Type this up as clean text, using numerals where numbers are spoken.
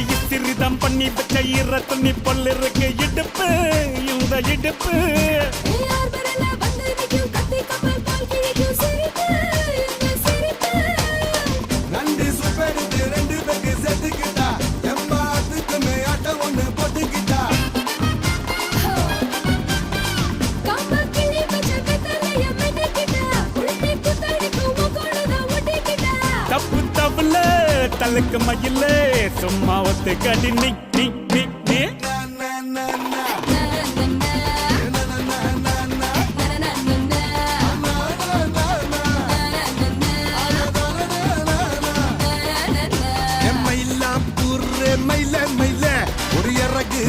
இத்திரிதம் பண்ணி வச்ச ஈர துணி பொல் இருக்கு இடுப்பு இந்த இடுப்பு தப்பு தப்புல தலுக்கு மயில சும்மா ஒத்து கடி நீ நீ நீ நீ மயில மயில ஒரு இறகு